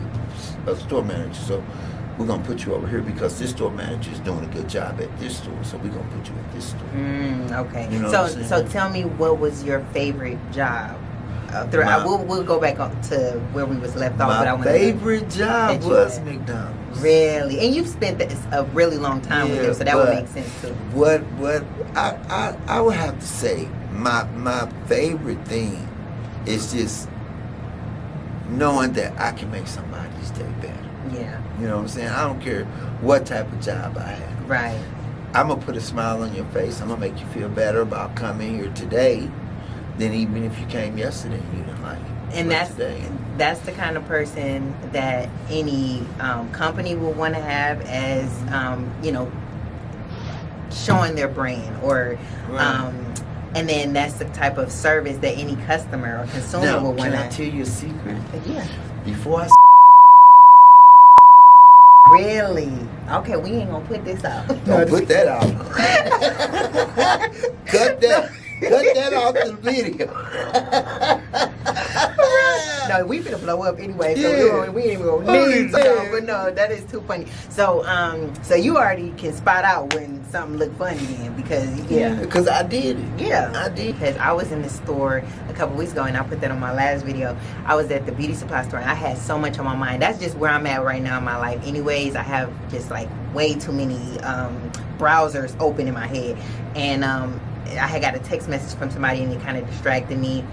a store manager. So we're going to put you over here because this store manager is doing a good job at this store, so we're going to put you at this store. Okay. You know so tell me, what was your favorite job? We'll go back up to where we was left off. My favorite job was McDonald's. Really? And you've spent a really long time with them, so that would make sense too. What I would have to say, my favorite thing is just knowing that I can make somebody's day better. Yeah. You know what I'm saying? I don't care what type of job I have. Right. I'm going to put a smile on your face. I'm going to make you feel better about coming here today than even if you came yesterday and you didn't like it. And that's the kind of person that any company will want to have as, showing their brand or... Right. And then that's the type of service that any customer or consumer will want to... Can I tell you a secret? Yeah. Before I... Really? Okay, we ain't gonna put this out. Don't put that out. Cut that off the video. No, we finna blow up anyway, so we ain't even gonna need to know, but no, that is too funny. So you already can spot out when something look funny then, because I did it. Yeah, I did. Because I was in the store a couple weeks ago, and I put that on my last video. I was at the beauty supply store, and I had so much on my mind. That's just where I'm at right now in my life. Anyways, I have just like way too many browsers open in my head, and I had got a text message from somebody, and it kind of distracted me.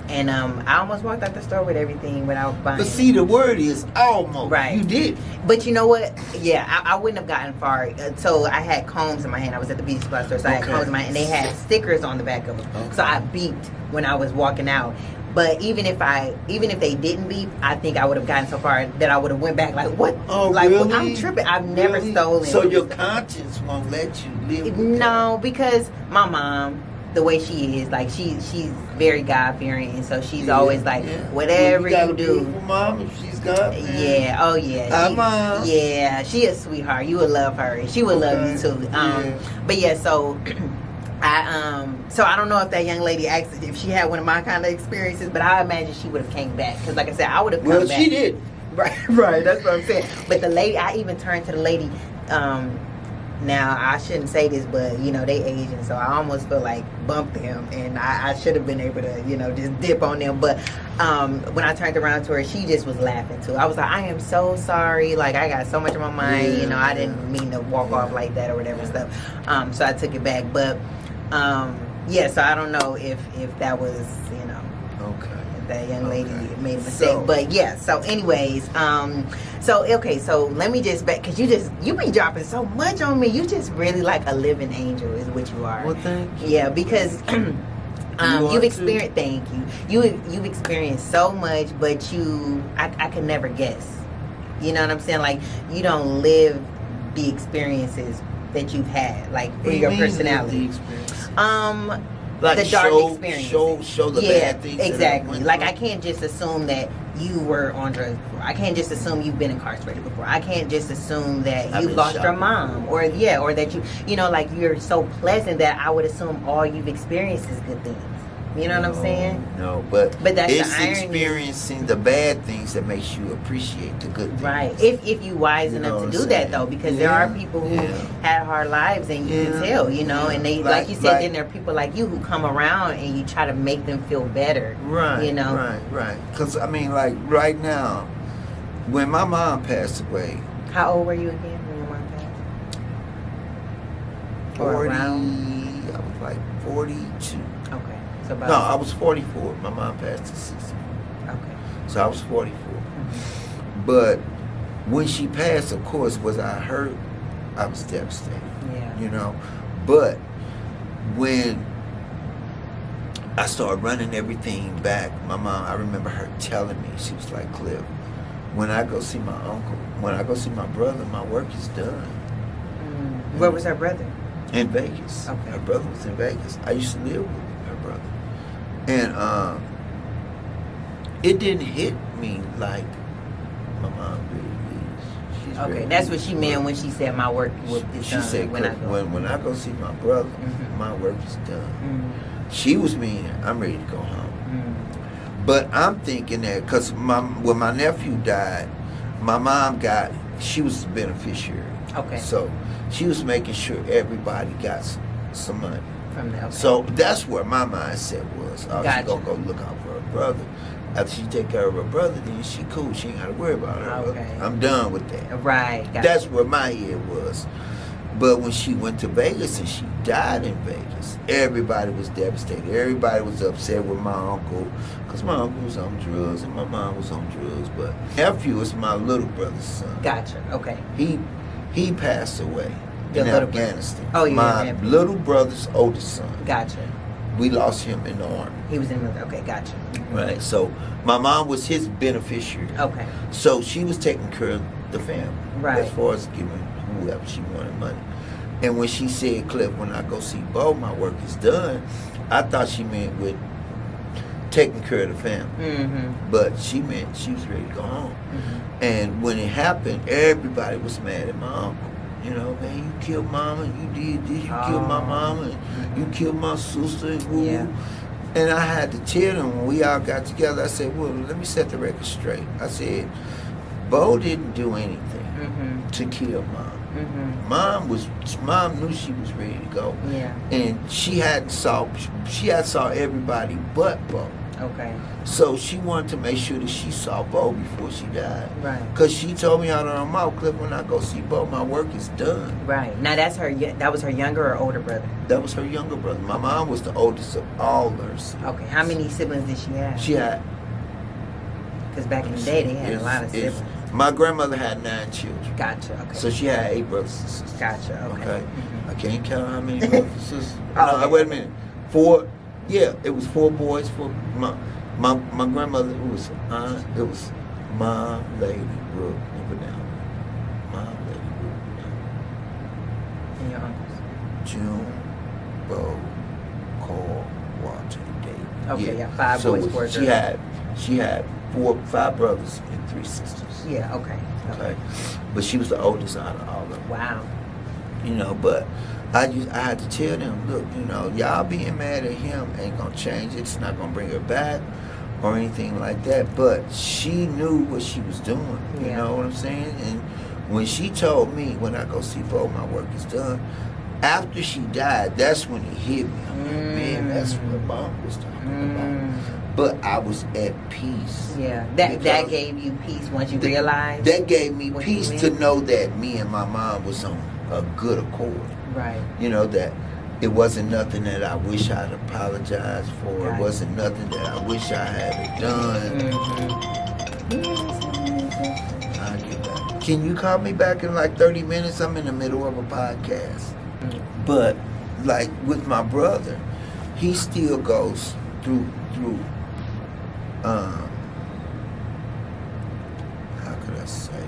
And I almost walked out the store with everything without buying. But see, the word is almost. Right. You did. But you know what? Yeah, I wouldn't have gotten far. So I had combs in my hand. I was at the beauty supply store, so I had combs in my hand. And they had stickers on the back of them. Okay. So I beeped when I was walking out. But even if they didn't beep, I think I would have gotten so far that I would have went back like, what? Oh, like, really? I'm tripping. I've never stolen. So your conscience won't let you live with No, because my mom, the way she is, like she's very God-fearing, and so she's always like, whatever you do. Mom, if she's God-fearing. Yeah, oh yeah. Hi, Mom. Yeah, she a sweetheart. You would love her, and she would love you too. But yeah, so I don't know if that young lady asked if she had one of my kind of experiences, but I imagine she would have came back, because like I said, I would have come back. Well, she did. Right. That's what I'm saying. But the lady, I even turned to the lady. Now, I shouldn't say this, but, they Asian, so I almost feel like bumped them, and I should have been able to, just dip on them. But when I turned around to her, she just was laughing, too. I was like, I am so sorry. Like, I got so much on my mind. I didn't mean to walk off like that or whatever stuff. So I took it back. But, so I don't know if that was, Okay. That young lady made a mistake. But, so anyways, so let me just back, because you be dropping so much on me. You just really like a living angel is what you are. Well, thank you. Yeah, because you've experienced, thank you. You've experienced so much, but I could never guess. You know what I'm saying? Like, you don't live the experiences that you've had, like, for your personality. Like the dark experience. Show the bad things. Exactly. Like, I can't just assume that you were on drugs before. I can't just assume you've been incarcerated before. I can't just assume that you lost your mom, or that like, you're so pleasant that I would assume all you've experienced is good things. You know what I'm saying? No, but that's it's the irony. Experiencing the bad things that makes you appreciate the good things. Right. If you wise enough to do that, though, because there are people who had hard lives, and you can tell, and they, like you said, then there are people like you who come around and you try to make them feel better. Right. Right. Because, like, right now, when my mom passed away. How old were you again when your mom passed? 40. I was like 42. Okay. No, I was 44. My mom passed at 60. Okay. So I was 44. Mm-hmm. But when she passed, of course, was I hurt? I was devastated. Yeah. But when I started running everything back, my mom, I remember her telling me, she was like, Cliff, when I go see my uncle, when I go see my brother, my work is done. Where was her brother? In Vegas. Okay. Her brother was in Vegas. I used to live with her brother. And it didn't hit me like my mom really is. She's okay, that's what she meant when she said my work is done. She said, when I go see my brother, my work is done. She was meaning, I'm ready to go home. But I'm thinking that, because when my nephew died, my mom got she was the beneficiary. Okay. So she was making sure everybody got some money. From there. Okay. So that's where my mindset was. Oh, Gotcha. she gonna go look out for her brother. After she take care of her brother, then she cool. She ain't gotta worry about her. Okay. I'm done with that. Right. Gotcha. That's where my head was. But when she went to Vegas and she died in Vegas, everybody was devastated. Everybody was upset with my uncle, because my uncle was on drugs and my mom was on drugs. But nephew was my little brother's son. Gotcha. Okay. He passed away Your in little Afghanistan. Oh, you my little brother's oldest son. Gotcha. We lost him in the army. He was in the military. Okay, gotcha. Right. So my mom was his beneficiary. Okay. So she was taking care of the family. Right. As far as giving whoever she wanted money. And when she said, Cliff, when I go see Bo, my work is done, I thought she meant with taking care of the family. Mm-hmm. But she meant she was ready to go home. Mm-hmm. And when it happened, everybody was mad at my uncle. You know, man, you killed mama, you did this, you killed my mama, and you killed my sister, and woo. Yeah. And I had to tell them when we all got together, I said, well, let me set the record straight. I said, Bo didn't do anything to kill mom. Mm-hmm. Mom knew she was ready to go. Yeah. And she had saw everybody but Bo. Okay. So she wanted to make sure that she saw Bo before she died. Right. Because she told me out on her mouth, Cliff, when I go see Bo, my work is done. Right. Now that was her younger or older brother? That was her younger brother. My mom was the oldest of all her siblings. Okay. How many siblings did she have? She had... Because back in the day, they had a lot of siblings. My grandmother had 9 children. Gotcha. Okay. So she had 8 brothers and sisters. Gotcha. Okay. Mm-hmm. I can't count how many brothers and sisters. Oh, no, wait a minute. 4. Yeah, it was 4 boys. My grandmother, it was Mom, Lady, Brooke, and Vanilla. Mom, Lady, Brooke, Vanilla. And your uncles? June, Bo, Cole, Walter, and David. Okay, yeah, 5 boys, 4 girls. She had 5 brothers and 3 sisters. Yeah, okay. But she was the oldest out of all of them. Wow. You know, but I had to tell them, look, you know, y'all being mad at him ain't gonna change it. It's not gonna bring her back or anything like that. But she knew what she was doing. You know what I'm saying? And when she told me, when I go see Bo, my work is done. After she died, that's when it hit me. I'm like, man, that's what Mom was talking about. But I was at peace. Yeah, that gave you peace once you realized. That gave me peace to know that me and my mom was on a good accord. Right. You know, that it wasn't nothing that I wish I'd apologized for. Right. It wasn't nothing that I wish I had done. I'll get back. Can you call me back in like 30 minutes? I'm in the middle of a podcast. But like with my brother, he still goes through how could I say,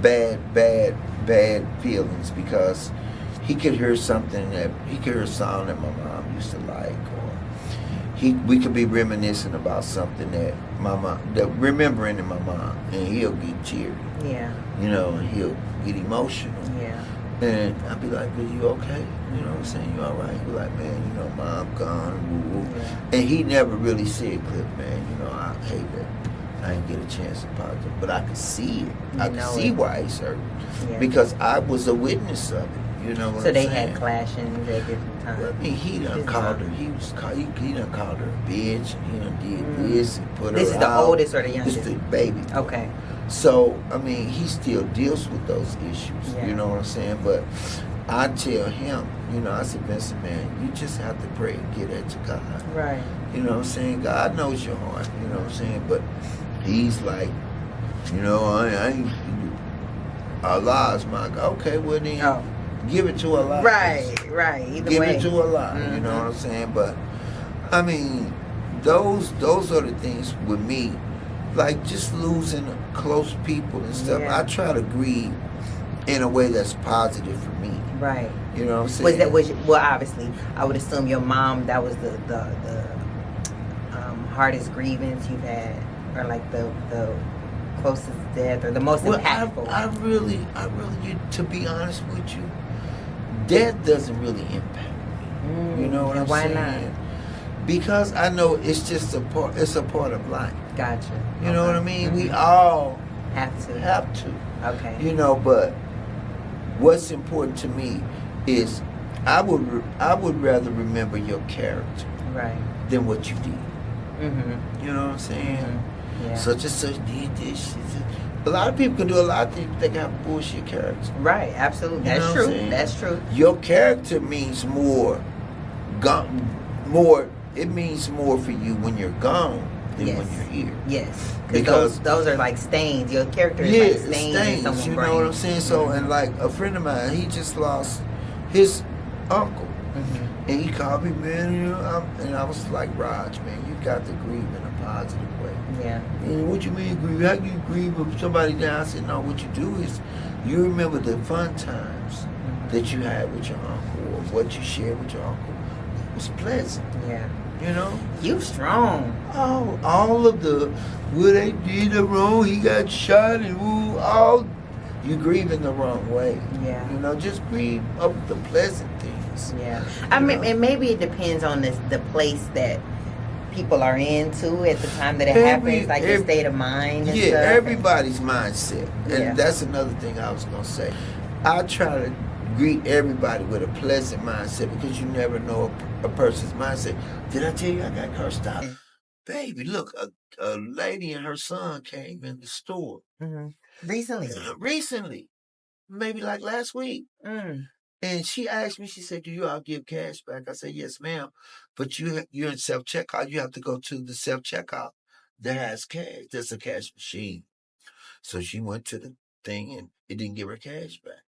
bad feelings, because he could hear something he could hear a song that my mom used to like, or we could be reminiscing about something that remembering in my mom, and he'll get teary. Yeah. You know, and he'll get emotional. Yeah. And I'd be like, are you okay? You know what I'm saying? You all right? He'd be like, man, you know, Mom gone. Woo, woo. Yeah. And he never really said, Cliff, man, you know, I hate that I didn't get a chance to apologize. But I could see it. I could see why he's hurt. Yeah. Because I was a witness of it. You know what I'm saying? So they had clashing at different times. Well, I mean, he done called her. He done called her a bitch, and he done did this and put her out. This is the oldest or the youngest? This is the baby. Okay. So, I mean, he still deals with those issues. Yeah. You know what I'm saying? But I tell him, you know, I said, Vincent, man, you just have to pray and get that to God. Right. You know what I'm saying? God knows your heart. You know what I'm saying? But he's like, you know, I ain't, Allah's my God. Okay, well then, give it to Allah. Right. Either give way. It to Allah. Mm-hmm. You know what I'm saying? But, I mean, those are the things with me. Like just losing close people and stuff. Yeah. I try to grieve in a way that's positive for me. Right. You know what I'm saying? Well, obviously, I would assume your mom, that was the hardest grievance you've had, or like the closest death, or the most impactful. I really, to be honest with you, death doesn't really impact me. You know what I'm saying? Why not? Because I know it's just it's a part of life. Gotcha. You know what I mean? Mm-hmm. We all Have to. Have to. Okay. You know, but what's important to me is I would rather remember your character Right. than what you did. Mm-hmm. You know what I'm saying? Mm-hmm. Yeah. Such and such did this. A lot of people can do a lot of things, but they got bullshit character. Right. Absolutely. You know That's what I'm true. saying? That's true. Your character means more. More. It means more for you when you're gone than Yes. when you're here. Yes. Because those are like stains. Your character is yeah, like stains. stains. You know what I'm saying? So and like a friend of mine, he just lost his uncle. Mm-hmm. And he called me, man, you know, and I was like, Raj, man, you got to grieve in a positive way. Yeah. And what you mean grieve? How do you grieve if somebody died? I said, no, what you do is you remember the fun times that you had with your uncle or what you shared with your uncle. It was pleasant. Yeah. You know? You strong. Oh, all of the, what they did wrong, he got shot and ooh, all, you grieve in the wrong way. Yeah. You know, just grieve of the pleasant things. Yeah. I mean, and maybe it depends on the place that people are into at the time that it happens, like your state of mind and stuff. Everybody's mindset. And Yeah. that's another thing I was going to say. I try to greet everybody with a pleasant mindset because you never know a person's mindset. Did I tell you I got cursed out? Baby, look, a lady and her son came in the store. Mm-hmm. Recently? Recently. Maybe like last week. Mm. And she asked me, she said, do you all give cash back? I said, yes, ma'am. But you're in self-checkout. You have to go to the self-checkout that has cash. There's a cash machine. So she went to the thing and it didn't give her cash back.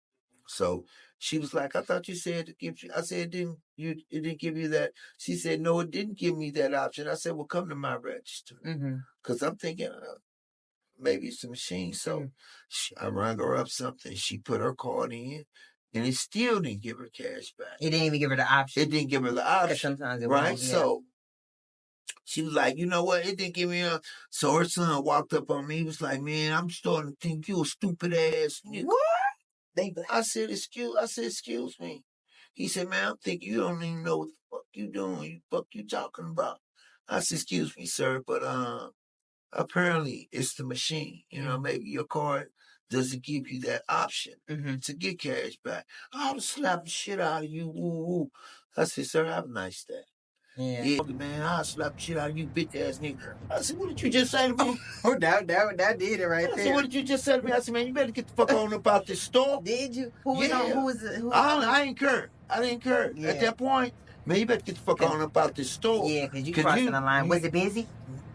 So she was like, I thought you said to give you. I said, it didn't give you that. She said, no, it didn't give me that option. I said, well, come to my register. Because I'm thinking, maybe it's a machine. So I rang her up something. She put her card in, and it still didn't give her cash back. It didn't even give her the option. It didn't give her the option. Sometimes it right? won't, yeah. So she was like, you know what? It didn't give me a. So her son walked up on me. He was like, man, I'm starting to think you a stupid ass nigga. What? I said, excuse me. He said, man, I think you don't even know what the fuck you doing. Fuck you talking about. I said, excuse me, sir, but apparently it's the machine. You know, maybe your card doesn't give you that option to get cash back. I would slap the shit out of you. Woo. I said, sir, have a nice day. Yeah, man, I'll slap the shit out of you, bitch ass nigga. I said, what did you just say to me? Oh, that did it right there. I said, what did you just say to me? I said, man, you better get the fuck on about this store. Did you? Who was it? I didn't care. Yeah. At that point, man, you better get the fuck on about this store. Yeah, because you crossing the line. Was it busy?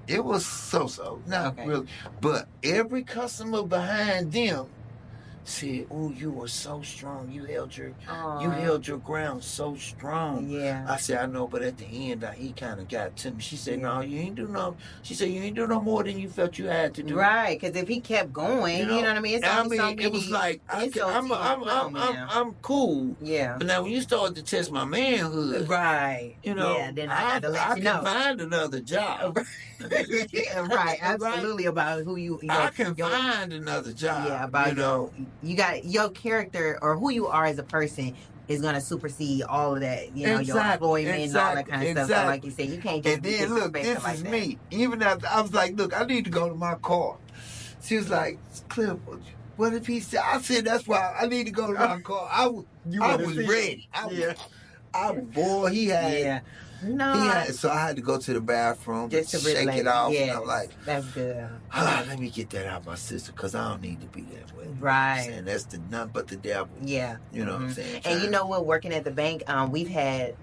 It was so-so, not really. But every customer behind them said, oh, you were so strong. You held your ground so strong. Yeah. I said, I know, but at the end, he kind of got to me. She said, no, you ain't do no. She said, you ain't do no more than you felt you had to do. Right, because if he kept going, you know what I mean? It was like, I'm cool. Yeah. But now when you started to test my manhood. Right. You know, yeah, then I had to let you know. I can find another job. Right, absolutely. About who you I can find another job. Yeah, about you got your character or who you are as a person is gonna supersede all of that, your employment and all that kind of stuff. So like you said, you can't just. And then look, this is me. Even after I was like, look, I need to go to my car. She was like, Clifford, what if he said? I said, that's why I need to go to my car. I was ready. He had. Yeah. No. So I had to go to the bathroom just to shake it off. Yes, and I'm like, that's good. Let me get that out my system because I don't need to be that way. Right. And that's none but the devil. Yeah. You know what I'm saying? And you know what? Working at the bank, we've had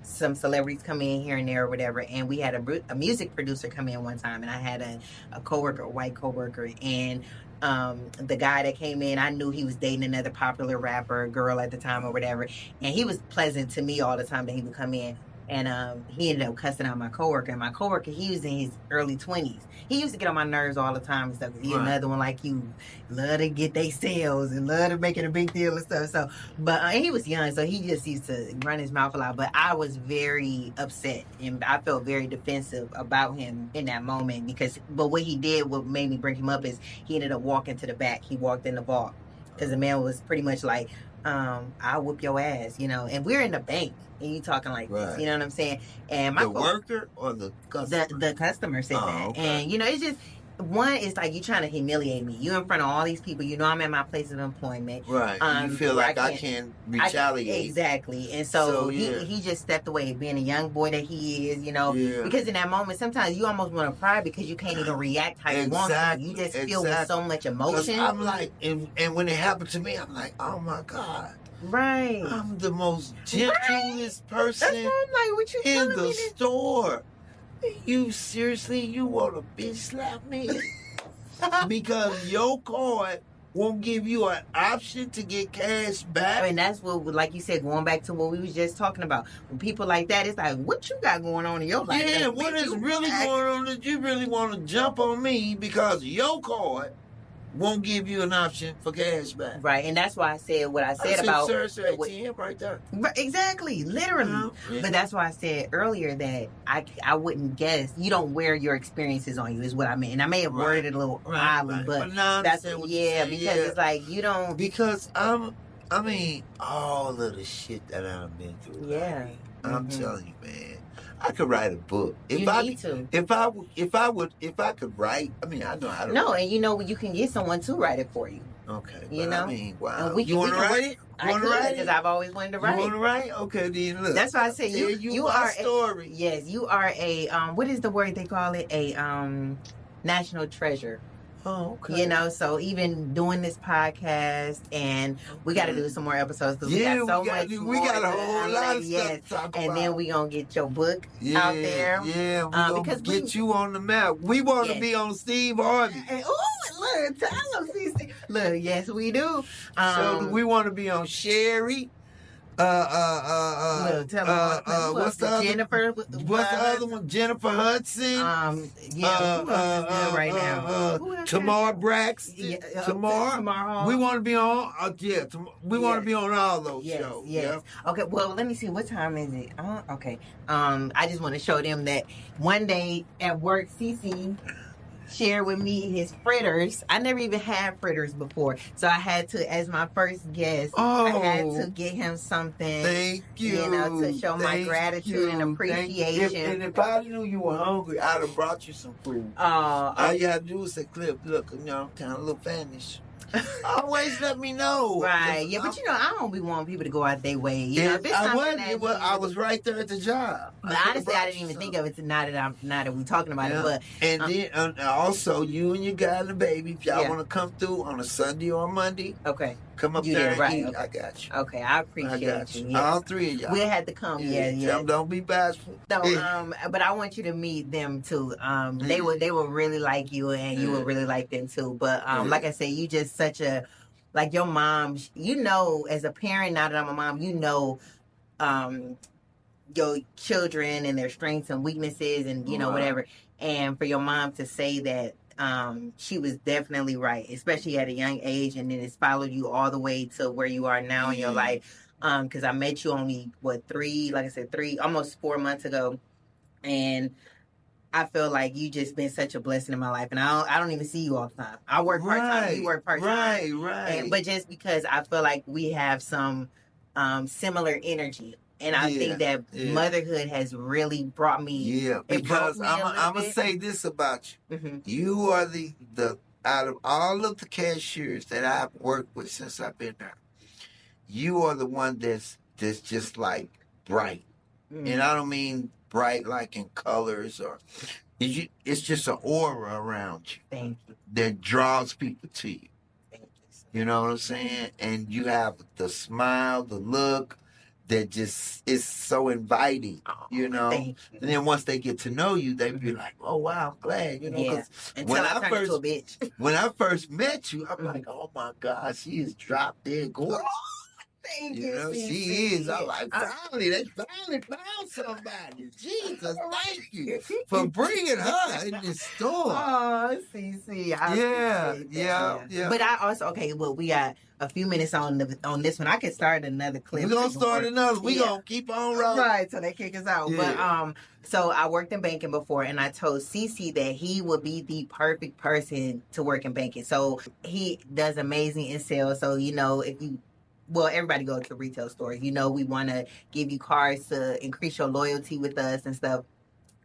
some celebrities come in here and there or whatever, and we had a music producer come in one time, and I had a coworker, a white coworker, and the guy that came in, I knew he was dating another popular rapper girl at the time or whatever, and he was pleasant to me all the time that he would come in. And he ended up cussing out my coworker. And my coworker, he was in his early 20s. He used to get on my nerves all the time and stuff. Cause he's another one like you, love to get they sales and love to make it a big deal and stuff. So, but he was young, so he just used to run his mouth a lot. But I was very upset and I felt very defensive about him in that moment but what he did, what made me bring him up is he ended up walking to the back. He walked in the vault because the man was pretty much like, I'll whoop your ass, and we're in the bank. And you talking like this, you know what I'm saying? And my worker or the customer? The customer said that. Okay. And it's just one is like you trying to humiliate me. You in front of all these people. You know I'm at my place of employment. Right. You feel where like I can't retaliate. Exactly. And so, yeah. he just stepped away, being a young boy that he is, Yeah. because in that moment, sometimes you almost want to cry because you can't even react how you want to. You just feel with so much emotion. I'm like, and when it happened to me, I'm like, oh my God. Right. I'm the most gentlest person That's what I'm like, what you in telling the me store. You seriously, you want to bitch slap me? Because your card won't give you an option to get cash back. I mean, that's what, like you said, going back to what we was just talking about. When people like that, it's like, what you got going on in your life? Yeah, what is really going on that you really want to jump on me because your card won't give you an option for cash back? Right, and that's why I said what I said about... Sir, ATM right there. Exactly, literally. Yeah. But that's why I said earlier that I wouldn't guess. You don't wear your experiences on you, is what I mean. And I may have worded it a little oddly, but that's because it's like you don't... Because I mean, all of the shit that I've been through. Yeah. I'm telling you, man. I could write a book. If I could write, I mean, I know how to write. No, and you can get someone to write it for you. Okay. You know? I mean, wow. You want to write it? I want to write it? Because I've always wanted to write. You want to write? Okay, then look. That's why I said you are a story. Yes, you are a what is the word they call it? A national treasure. Oh, okay. So even doing this podcast, and we got to do some more episodes because we got so much. We got a whole lot of stuff to talk about. And then we gonna get your book out there. Yeah, we gonna get you on the map. We want to be on Steve Harvey. Look, tell him, see. Look, yes, we do. So we want to be on Sherry. Tell them what's the other? Jennifer? What's the other one? Jennifer Hudson. Who else is good right now? Tamar Braxton. Tamar. We want to be on. We want to be on all those shows. Yes. Yeah. Okay. Well, let me see. What time is it? Okay. I just want to show them that one day at work, CC shared with me his fritters. I never even had fritters before, so I had to, as my first guest, I had to get him something. Thank you. To show my gratitude and appreciation. And if I knew you were hungry, I'd have brought you some food. All you had to do was say, "Cliff, look, I'm kind of a little famished." Always let me know. Right. Yeah, but I don't be wanting people to go out their way. I was right there at the job. But honestly, I didn't even think of it now that we're talking about it. But then also you and your guy and the baby, if y'all want to come through on a Sunday or a Monday, come up there and eat. I got you. Okay, I appreciate you. Yes. All three of y'all. We'll have to come. Yeah. Don't be bashful. No, but I want you to meet them too. They will really like you, and you will really like them too. But like I said, you just such a, like your mom. As a parent, now that I'm a mom, your children and their strengths and weaknesses, and whatever. And for your mom to say that. She was definitely right, especially at a young age, and then it's followed you all the way to where you are now in your life. Because I met you only almost 4 months ago, and I feel like you just been such a blessing in my life, and I don't even see you all the time. I work part time, you work part time, right. But just because I feel like we have some similar energy. And I think that motherhood has really brought me... Yeah, because I'm going to say this about you. Mm-hmm. You are the out of all of the cashiers that I've worked with since I've been there, you are the one that's just like bright. Mm-hmm. And I don't mean bright like in colors or... It's just an aura around you. Thank you. That draws people to you. Thank you. You know what I'm saying? And you have the smile, the look... that just is so inviting, Thank you. And then once they get to know you, they be like, "Oh wow, I'm glad," Because when I first met you, I'm like, "Oh my God, she is drop dead gorgeous." Thank you. She is. I'm like, they finally found somebody. Jesus, thank you for bringing her in this store. Oh, CC. Yeah. But I also, we got a few minutes on this one. I could start another clip. We're going to start another. We're going to keep on rolling. Right, so they kick us out. Yeah. But, so I worked in banking before, and I told CC that he would be the perfect person to work in banking. So he does amazing in sales. So, everybody goes to retail stores. We want to give you cards to increase your loyalty with us and stuff.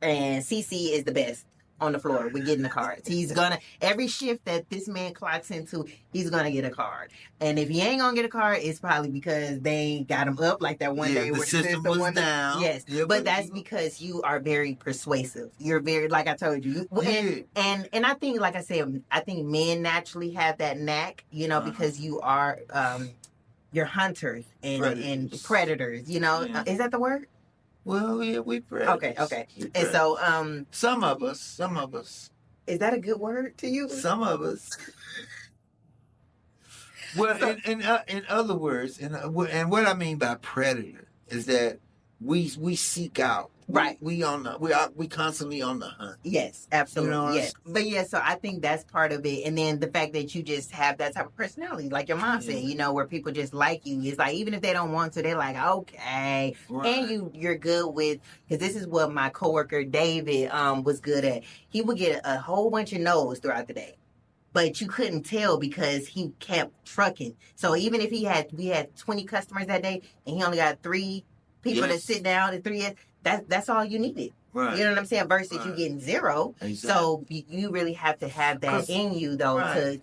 And CC is the best. on the floor with getting the cards. He's gonna, every shift that this man clocks into, he's gonna get a card. And if he ain't gonna get a card, it's probably because they ain't got him up like that one day the where system was down. Yes, Yeah, but that's because you are very persuasive. You're very, like I told you, and I think, like I said, I think men naturally have that knack, you know, because you are you're hunters and predators. You know, is that the word? Well, yeah, we predators. Okay. And so, some of us. Is that a good word to you? Some of us. Well, so, in other words, and what I mean by predator is that we seek out. Right. We constantly on the hunt. Yes, absolutely. You know, yes. But yeah, so I think that's part of it. And then the fact that you just have that type of personality, like your mom said, you know, where people just like you. It's like, even if they don't want to, they're like, okay. Right. And you're good with, because this is what my coworker David was good at. He would get a whole bunch of no's throughout the day. But you couldn't tell because he kept trucking. So even if we had 20 customers that day and he only got 3 people that sit down and 3, that's all you needed. Right. You know what I'm saying? Versus you getting 0. Exactly. So you really have to have that in you, though, to